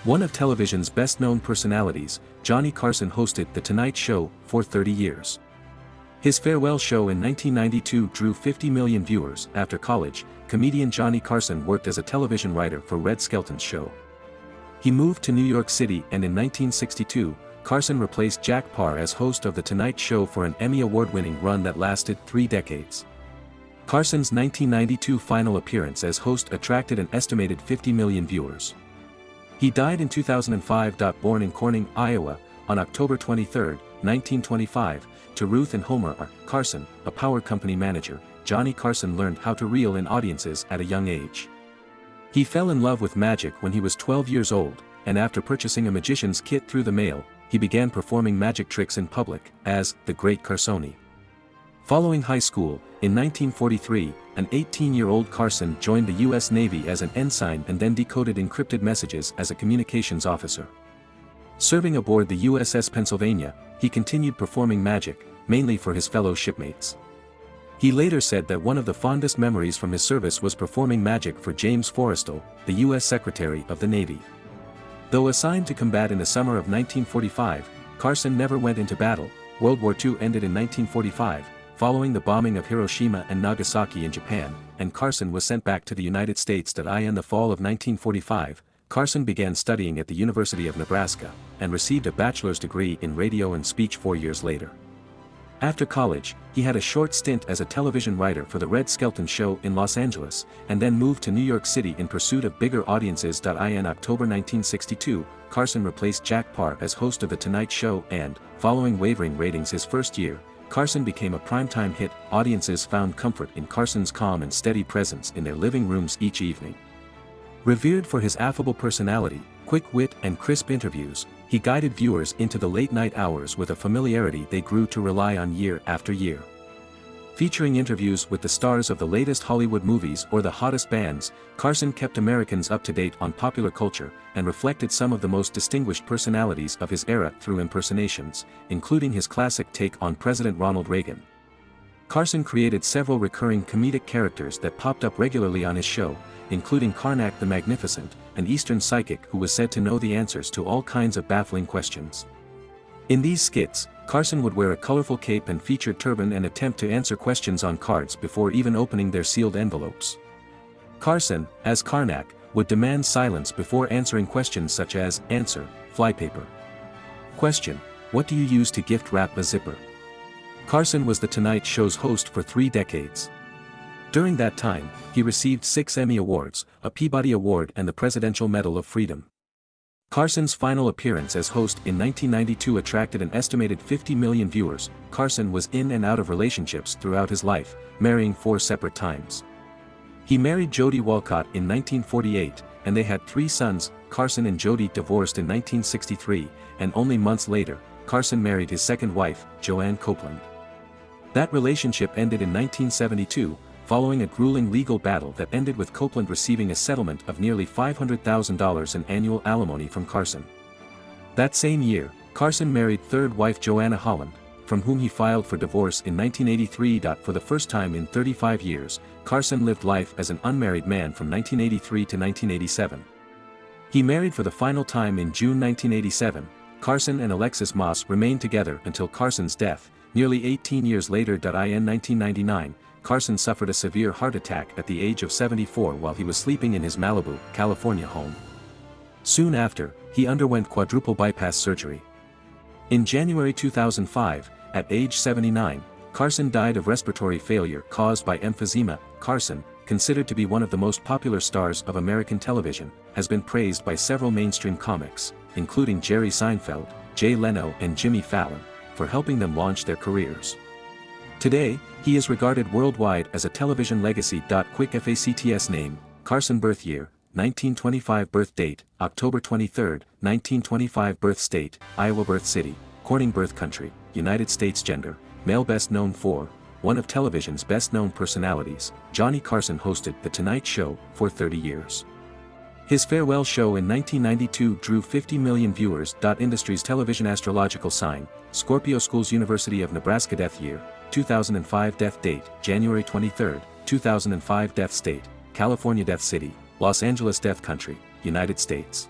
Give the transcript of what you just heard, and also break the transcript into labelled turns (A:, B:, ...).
A: One of television's best-known personalities, Johnny Carson hosted The Tonight Show for 30 years. His farewell show in 1992 drew 50 million viewers. After college, comedian Johnny Carson worked as a television writer for Red Skelton's show. He moved to New York City, and in 1962, Carson replaced Jack Paar as host of The Tonight Show for an Emmy Award-winning run that lasted 3 decades. Carson's 1992 final appearance as host attracted an estimated 50 million viewers. He died in 2005. Born in Corning, Iowa, on October 23, 1925, to Ruth and Homer R. Carson, a power company manager, Johnny Carson learned how to reel in audiences at a young age. He fell in love with magic when he was 12 years old, and after purchasing a magician's kit through the mail, he began performing magic tricks in public, as the Great Carsoni. Following high school, in 1943, an 18-year-old Carson joined the U.S. Navy as an ensign and then decoded encrypted messages as a communications officer. Serving aboard the USS Pennsylvania, he continued performing magic, mainly for his fellow shipmates. He later said that one of the fondest memories from his service was performing magic for James Forrestal, the U.S. Secretary of the Navy. Though assigned to combat in the summer of 1945, Carson never went into battle. World War II ended in 1945, following the bombing of Hiroshima and Nagasaki in Japan, and Carson was sent back to the United States. In the fall of 1945, Carson began studying at the University of Nebraska, and received a bachelor's degree in radio and speech 4 years later. After college, he had a short stint as a television writer for the Red Skelton Show in Los Angeles, and then moved to New York City in pursuit of bigger audiences. In October 1962, Carson replaced Jack Paar as host of The Tonight Show, and, following wavering ratings his first year, Carson became a primetime hit. Audiences found comfort in Carson's calm and steady presence in their living rooms each evening. Revered for his affable personality, quick wit and crisp interviews, he guided viewers into the late-night hours with a familiarity they grew to rely on year after year. Featuring interviews with the stars of the latest Hollywood movies or the hottest bands, Carson kept Americans up to date on popular culture, and reflected some of the most distinguished personalities of his era through impersonations, including his classic take on President Ronald Reagan. Carson created several recurring comedic characters that popped up regularly on his show, including Karnak the Magnificent, an Eastern psychic who was said to know the answers to all kinds of baffling questions. In these skits, Carson would wear a colorful cape and featured turban and attempt to answer questions on cards before even opening their sealed envelopes. Carson, as Karnak, would demand silence before answering questions such as, answer, flypaper. Question, what do you use to gift wrap a zipper? Carson was The Tonight Show's host for 3 decades. During that time, he received 6 Emmy Awards, a Peabody Award and the Presidential Medal of Freedom. Carson's final appearance as host in 1992 attracted an estimated 50 million viewers. Carson was in and out of relationships throughout his life, marrying 4 separate times. He married Jody Walcott in 1948, and they had 3 sons. Carson and Jody divorced in 1963, and only months later, Carson married his second wife, Joanne Copeland. That relationship ended in 1972, following a grueling legal battle that ended with Copeland receiving a settlement of nearly $500,000 in annual alimony from Carson. That same year, Carson married third wife Joanna Holland, from whom he filed for divorce in 1983. For the first time in 35 years, Carson lived life as an unmarried man from 1983 to 1987. He married for the final time in June 1987. Carson and Alexis Moss remained together until Carson's death, nearly 18 years later. In 1999, Carson suffered a severe heart attack at the age of 74 while he was sleeping in his Malibu, California home. Soon after, he underwent quadruple bypass surgery. In January 2005, at age 79, Carson died of respiratory failure caused by emphysema. Carson, considered to be one of the most popular stars of American television, has been praised by several mainstream comics, including Jerry Seinfeld, Jay Leno and Jimmy Fallon, for helping them launch their careers. Today, he is regarded worldwide as a television legacy. Quick facts name, Carson birth year, 1925 birth date, October 23, 1925 birth state, Iowa birth city, Corning birth country, United States gender, male best known for, one of television's best known personalities, Johnny Carson hosted The Tonight Show for 30 years. His farewell show in 1992 drew 50 million viewers. Industry's television astrological sign, Scorpio. Schools University of Nebraska death year, 2005 death date, January 23, 2005 death state, California death city, Los Angeles death country, United States.